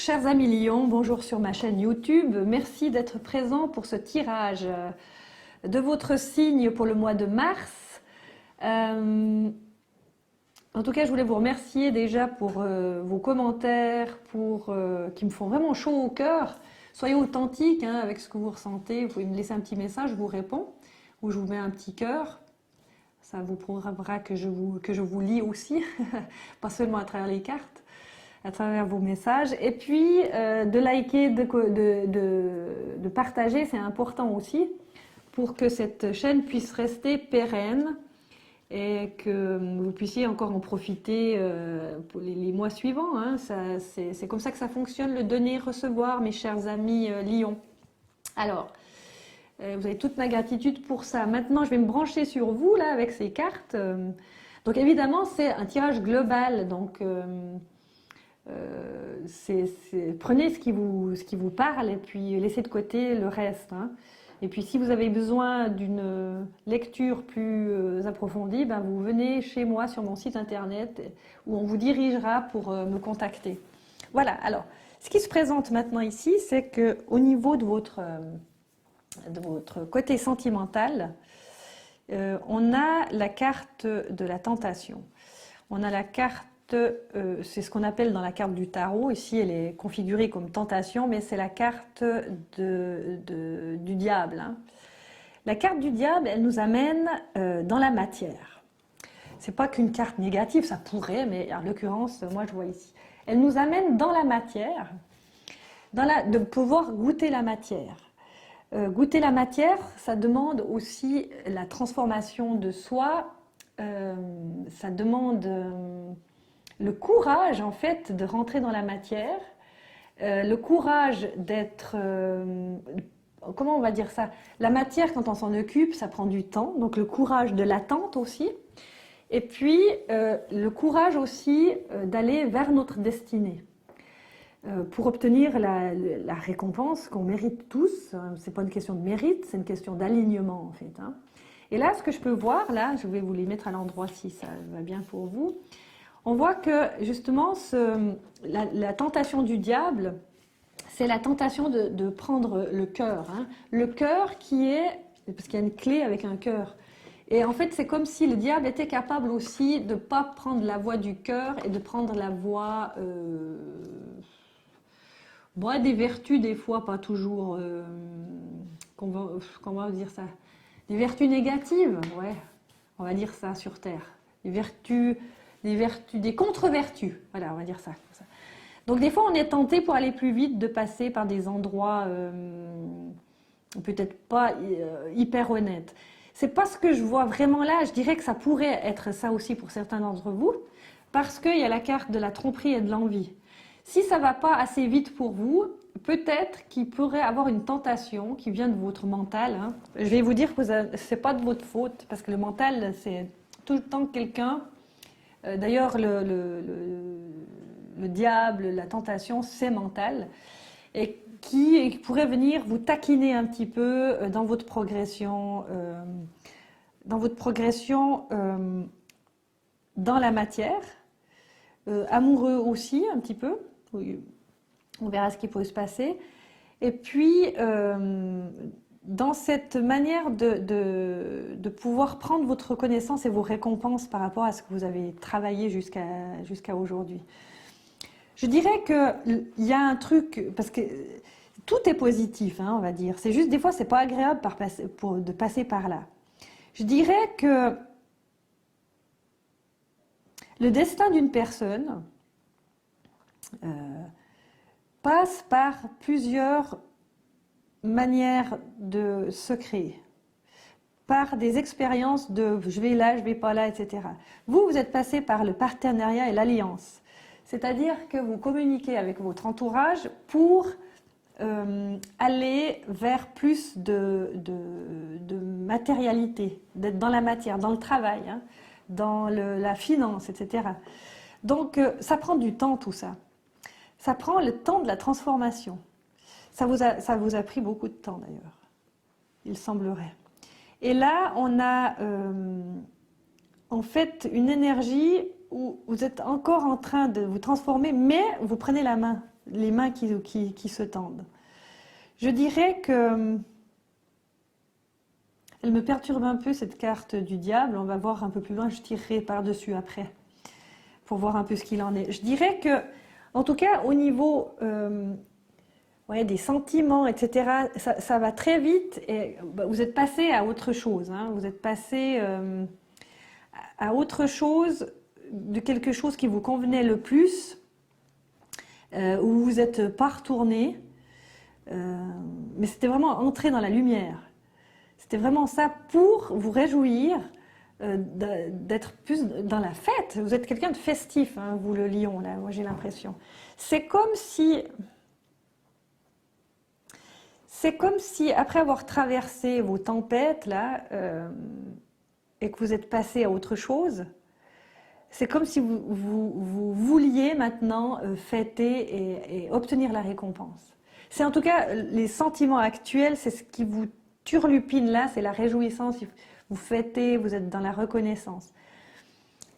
chers amis Lions, bonjour sur ma chaîne YouTube. Merci d'être présent pour ce tirage de votre signe pour le mois de mars. En tout cas, je voulais vous remercier déjà pour vos commentaires, qui me font vraiment chaud au cœur. Soyez authentiques avec ce que vous ressentez. Vous pouvez me laisser un petit message, je vous réponds, ou je vous mets un petit cœur. Ça vous prouvera que je vous lis aussi, pas seulement à travers les cartes, à travers vos messages. Et puis, de liker, de partager, c'est important aussi pour que cette chaîne puisse rester pérenne et que vous puissiez encore en profiter pour les mois suivants. C'est comme ça que ça fonctionne, le donner-recevoir, mes chers amis Lions. Alors, vous avez toute ma gratitude pour ça. Maintenant, je vais me brancher sur vous là avec ces cartes. Donc évidemment, c'est un tirage global. Donc prenez ce qui vous parle et puis laissez de côté le reste. Et puis si vous avez besoin d'une lecture plus approfondie, vous venez chez moi sur mon site internet où on vous dirigera pour me contacter. Voilà, alors ce qui se présente maintenant ici, c'est qu'au niveau de votre côté sentimental, on a la carte de la tentation. On a la carte, c'est ce qu'on appelle dans la carte du tarot, ici elle est configurée comme tentation, mais c'est la carte du diable. La carte du diable, elle nous amène dans la matière. C'est pas qu'une carte négative, ça pourrait, mais en l'occurrence, moi je vois ici. Elle nous amène dans la matière, de pouvoir goûter la matière. Goûter la matière, ça demande aussi la transformation de soi, ça demande le courage en fait de rentrer dans la matière, le courage d'être, comment on va dire ça, la matière quand on s'en occupe, ça prend du temps, donc le courage de l'attente aussi, et puis le courage aussi d'aller vers notre destinée. Pour obtenir la récompense qu'on mérite tous, c'est pas une question de mérite, c'est une question d'alignement en fait. Et là, ce que je peux voir, là, je vais vous les mettre à l'endroit si ça va bien pour vous. On voit que justement, la tentation du diable, c'est la tentation de prendre le cœur. Le cœur qui est, parce qu'il y a une clé avec un cœur. Et en fait, c'est comme si le diable était capable aussi de ne pas prendre la voie du cœur et de prendre la voie des vertus, des fois, pas toujours, comment dire ça, des vertus négatives, ouais, on va dire ça sur Terre. Des contre-vertus, voilà, on va dire ça. Donc des fois, on est tenté pour aller plus vite de passer par des endroits peut-être pas hyper honnêtes. C'est pas ce que je vois vraiment là, je dirais que ça pourrait être ça aussi pour certains d'entre vous, parce qu'il y a la carte de la tromperie et de l'envie. Si ça ne va pas assez vite pour vous, peut-être qu'il pourrait avoir une tentation qui vient de votre mental. Je vais vous dire que ce n'est pas de votre faute, parce que le mental, c'est tout le temps quelqu'un. D'ailleurs, le diable, la tentation, c'est mental. Et qui pourrait venir vous taquiner un petit peu dans votre progression, dans la matière. Amoureux aussi, un petit peu. On verra ce qui peut se passer. Et puis, dans cette manière de pouvoir prendre votre reconnaissance et vos récompenses par rapport à ce que vous avez travaillé jusqu'à aujourd'hui. Je dirais qu'il y a un truc, parce que tout est positif, on va dire. C'est juste, des fois, c'est pas agréable de passer par là. Je dirais que le destin d'une personne passe par plusieurs manières de se créer, par des expériences de je vais là, je vais pas là, etc. Vous êtes passé par le partenariat et l'alliance, c'est-à-dire que vous communiquez avec votre entourage pour aller vers plus de matérialité, d'être dans la matière, dans le travail, dans la finance, etc. Donc, ça prend du temps tout ça. Ça prend le temps de la transformation. Ça vous a pris beaucoup de temps d'ailleurs, il semblerait. Et là, on a en fait une énergie où vous êtes encore en train de vous transformer, mais vous prenez la main. les mains qui se tendent. Je dirais que elle me perturbe un peu cette carte du diable. On va voir un peu plus loin, je tirerai par-dessus après pour voir un peu ce qu'il en est. Je dirais que, en tout cas, au niveau ouais, des sentiments, etc., ça va très vite et bah, vous êtes passé à autre chose. Hein, vous êtes passé à autre chose, de quelque chose qui vous convenait le plus, où vous n'êtes pas retourné, mais c'était vraiment entrer dans la lumière. C'était vraiment ça pour vous réjouir d'être plus dans la fête. Vous êtes quelqu'un de festif, hein, vous le lion, là, moi j'ai l'impression. C'est comme si, après avoir traversé vos tempêtes, là, et que vous êtes passé à autre chose, c'est comme si vous vouliez maintenant fêter et obtenir la récompense. C'est en tout cas les sentiments actuels, c'est ce qui vous turlupine là, c'est la réjouissance, vous fêtez, vous êtes dans la reconnaissance.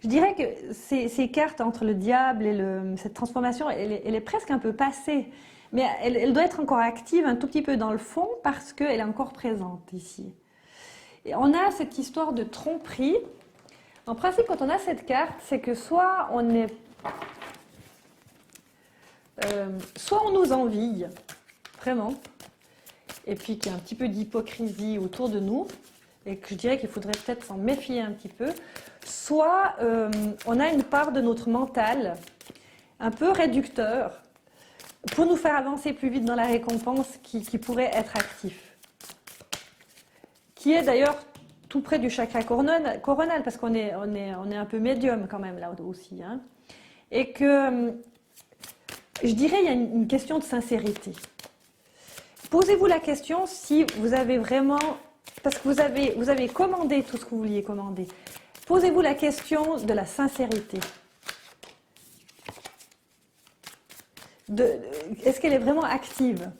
Je dirais que ces cartes entre le diable et cette transformation, elle est presque un peu passée, mais elle doit être encore active un tout petit peu dans le fond parce qu'elle est encore présente ici. Et on a cette histoire de tromperie. En principe, quand on a cette carte, c'est que soit on nous envie, vraiment, et puis qu'il y a un petit peu d'hypocrisie autour de nous, et que je dirais qu'il faudrait peut-être s'en méfier un petit peu, soit on a une part de notre mental un peu réducteur pour nous faire avancer plus vite dans la récompense qui pourrait être actif. Qui est d'ailleurs tout près du chakra coronal, parce qu'on est un peu médium quand même là aussi. Hein. Et que, je dirais, il y a une question de sincérité. Posez-vous la question si vous avez vraiment, parce que vous avez commandé tout ce que vous vouliez commander, posez-vous la question de la sincérité. Est-ce qu'elle est vraiment active ?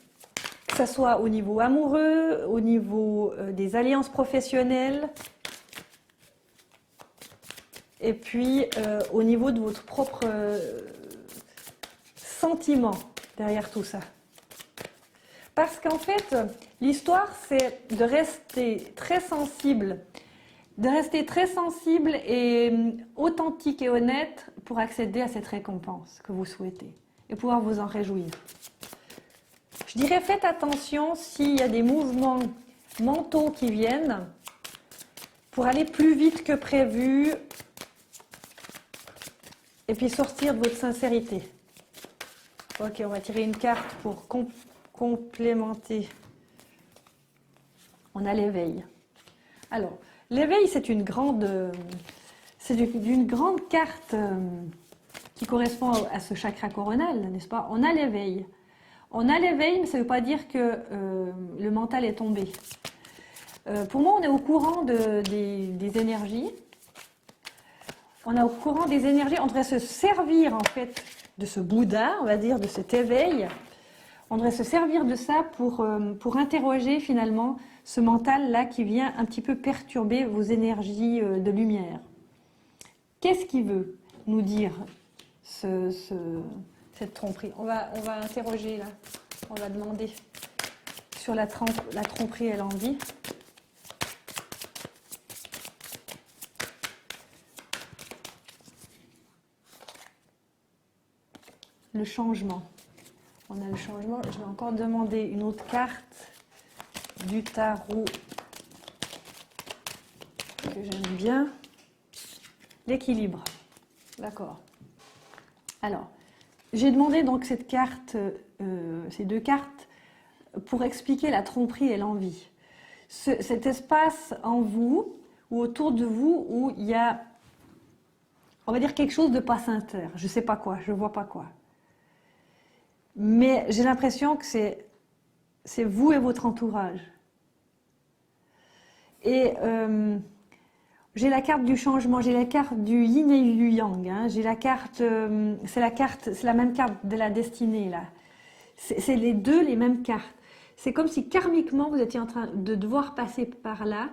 Que ce soit au niveau amoureux, au niveau des alliances professionnelles, et puis au niveau de votre propre sentiment derrière tout ça. Parce qu'en fait, l'histoire, c'est de rester très sensible, et authentique et honnête pour accéder à cette récompense que vous souhaitez et pouvoir vous en réjouir. Je dirais, faites attention s'il y a des mouvements mentaux qui viennent pour aller plus vite que prévu et puis sortir de votre sincérité. Ok, on va tirer une carte pour complémenter. On a l'éveil. Alors, l'éveil, c'est d'une grande carte qui correspond à ce chakra coronal, n'est-ce pas? On a l'éveil. On a l'éveil, mais ça ne veut pas dire que le mental est tombé. Pour moi, on est au courant des énergies. On est au courant des énergies. On devrait se servir, en fait, de ce Bouddha, on va dire, de cet éveil. On devrait se servir de ça pour interroger, finalement, ce mental-là qui vient un petit peu perturber vos énergies de lumière. Qu'est-ce qu'il veut nous dire, cette tromperie? On va interroger là, on va demander sur la tromperie et l'envie. Le changement. On a le changement. Je vais encore demander une autre carte du tarot que j'aime bien. L'équilibre. D'accord. Alors, j'ai demandé donc cette carte, ces deux cartes, pour expliquer la tromperie et l'envie. Cet espace en vous, ou autour de vous, où il y a, on va dire, quelque chose de pas sincère. Je ne sais pas quoi, je ne vois pas quoi. Mais j'ai l'impression que c'est vous et votre entourage. Et j'ai la carte du changement, j'ai la carte du yin et du yang. Hein. J'ai la carte, c'est la même carte de la destinée là. C'est les deux les mêmes cartes. C'est comme si karmiquement vous étiez en train de devoir passer par là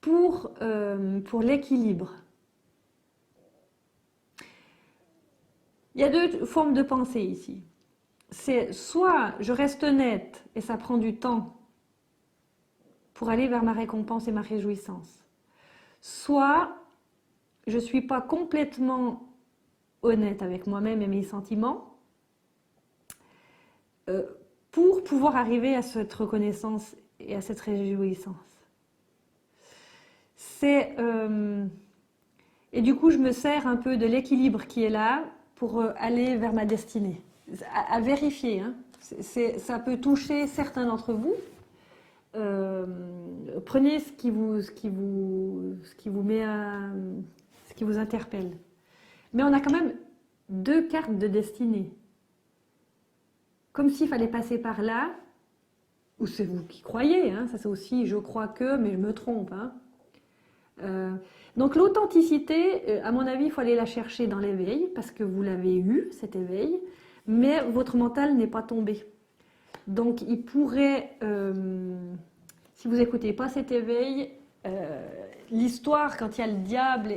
pour l'équilibre. Il y a deux formes de pensée ici. c'est soit je reste honnête et ça prend du temps pour aller vers ma récompense et ma réjouissance, soit je ne suis pas complètement honnête avec moi-même et mes sentiments pour pouvoir arriver à cette reconnaissance et à cette réjouissance. Et du coup, je me sers un peu de l'équilibre qui est là pour aller vers ma destinée. À vérifier, hein. Ça peut toucher certains d'entre vous. Prenez ce qui vous interpelle. Mais on a quand même 2 cartes de destinée. Comme s'il fallait passer par là, ou c'est vous qui croyez, hein, ça c'est aussi je crois que, mais je me trompe. Hein. Donc l'authenticité, à mon avis, il faut aller la chercher dans l'éveil, parce que vous l'avez eu, cet éveil, mais votre mental n'est pas tombé. Donc il pourrait, si vous n'écoutez pas cet éveil, l'histoire, quand il y a le diable,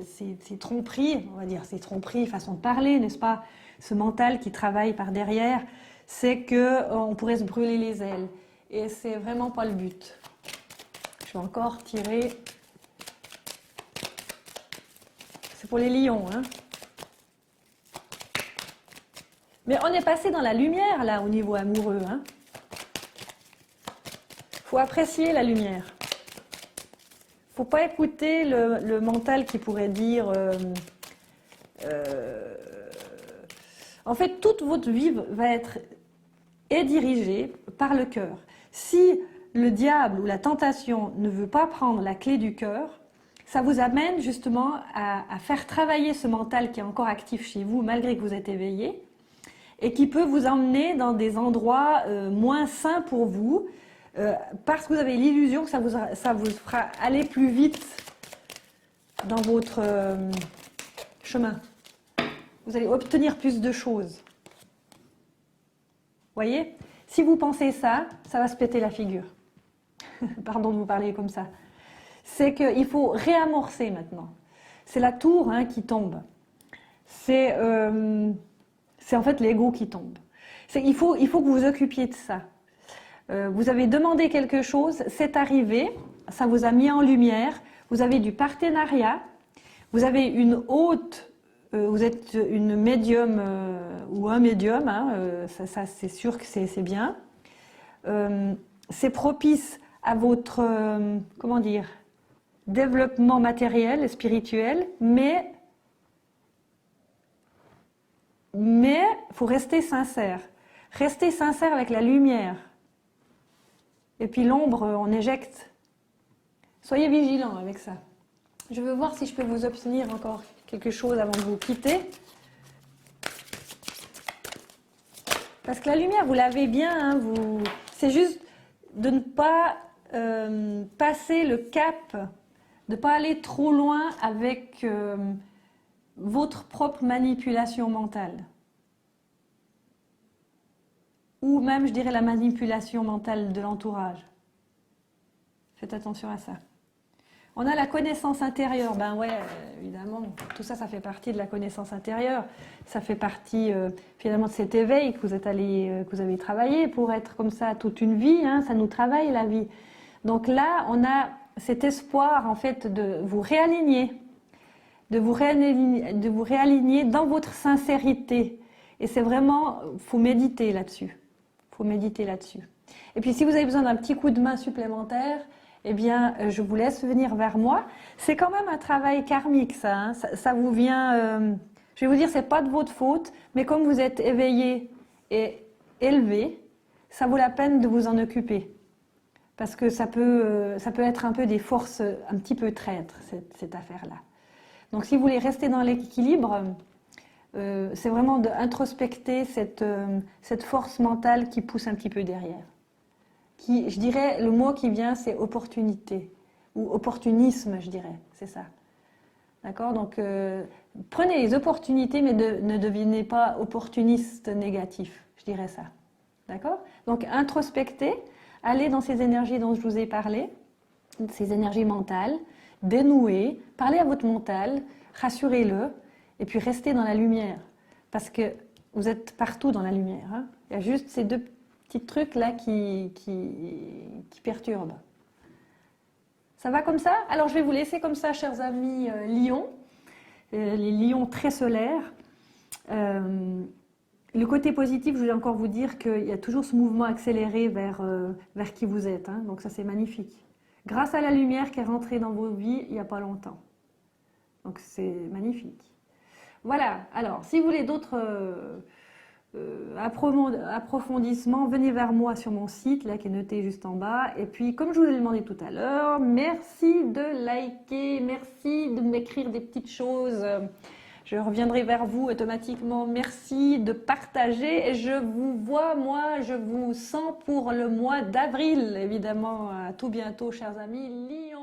c'est tromperie, on va dire, c'est tromperie, façon de parler, n'est-ce pas? Ce mental qui travaille par derrière, c'est qu'on pourrait se brûler les ailes. Et c'est vraiment pas le but. Je vais encore tirer. C'est pour les lions, hein. Mais on est passé dans la lumière, là, au niveau amoureux, hein. Faut apprécier la lumière. Faut pas écouter le mental qui pourrait dire... en fait, toute votre vie est dirigée par le cœur. Si le diable ou la tentation ne veut pas prendre la clé du cœur, ça vous amène justement à faire travailler ce mental qui est encore actif chez vous, malgré que vous êtes éveillé, et qui peut vous emmener dans des endroits moins sains pour vous, parce que vous avez l'illusion que ça vous fera aller plus vite dans votre chemin. Vous allez obtenir plus de choses. Voyez? Si vous pensez ça, ça va se péter la figure. Pardon de vous parler comme ça. C'est qu'il faut réamorcer maintenant. C'est la tour, hein, qui tombe. C'est en fait l'ego qui tombe. Il faut que vous vous occupiez de ça. Vous avez demandé quelque chose, c'est arrivé, ça vous a mis en lumière, vous avez du partenariat, vous avez une hôte, vous êtes une médium ou un médium, hein, ça c'est sûr que c'est bien. C'est propice à votre, comment dire, développement matériel et spirituel, mais il faut rester sincère. Rester sincère avec la lumière. Et puis l'ombre, on éjecte. Soyez vigilants avec ça. Je veux voir si je peux vous obtenir encore quelque chose avant de vous quitter. Parce que la lumière, vous l'avez bien, hein, c'est juste de ne pas passer le cap, de ne pas aller trop loin avec votre propre manipulation mentale. Ou même, je dirais, la manipulation mentale de l'entourage. Faites attention à ça. On a la connaissance intérieure. Ben ouais, évidemment, tout ça, ça fait partie de la connaissance intérieure. Ça fait partie, finalement, de cet éveil que vous avez travaillé pour être comme ça toute une vie. Hein, ça nous travaille, la vie. Donc là, on a cet espoir, en fait, de vous réaligner. De vous réaligner dans votre sincérité. Et c'est vraiment, faut méditer là-dessus. Faut méditer là-dessus. Et puis si vous avez besoin d'un petit coup de main supplémentaire, eh bien, je vous laisse venir vers moi. C'est quand même un travail karmique, ça. Hein. Ça vous vient... je vais vous dire, c'est pas de votre faute, mais comme vous êtes éveillé et élevé, ça vaut la peine de vous en occuper. Parce que ça peut être un peu des forces un petit peu traîtres, cette affaire-là. Donc si vous voulez rester dans l'équilibre... c'est vraiment d'introspecter cette force mentale qui pousse un petit peu derrière. Je dirais, le mot qui vient, c'est opportunité, ou opportunisme, je dirais, c'est ça. D'accord? Donc, prenez les opportunités, mais ne devenez pas opportuniste négatif, je dirais ça. D'accord? Donc, introspectez, allez dans ces énergies dont je vous ai parlé, ces énergies mentales, dénouez, parlez à votre mental, rassurez-le, et puis restez dans la lumière. Parce que Vous êtes partout dans la lumière, hein. Il y a juste ces deux petits trucs là qui perturbent. Ça va comme ça? Alors je vais vous laisser comme ça, chers amis lions, les lions très solaires. Le côté positif, je voulais encore vous dire qu'il y a toujours ce mouvement accéléré vers qui vous êtes, hein. Donc ça c'est magnifique. Grâce à la lumière qui est rentrée dans vos vies il n'y a pas longtemps. Donc c'est magnifique. Voilà, alors si vous voulez d'autres approfondissements, venez vers moi sur mon site, là qui est noté juste en bas. Et puis comme je vous ai demandé tout à l'heure, merci de liker, merci de m'écrire des petites choses. Je reviendrai vers vous automatiquement. Merci de partager. Et je vous vois, moi, je vous sens pour le mois d'avril, évidemment. À tout bientôt, chers amis Lions.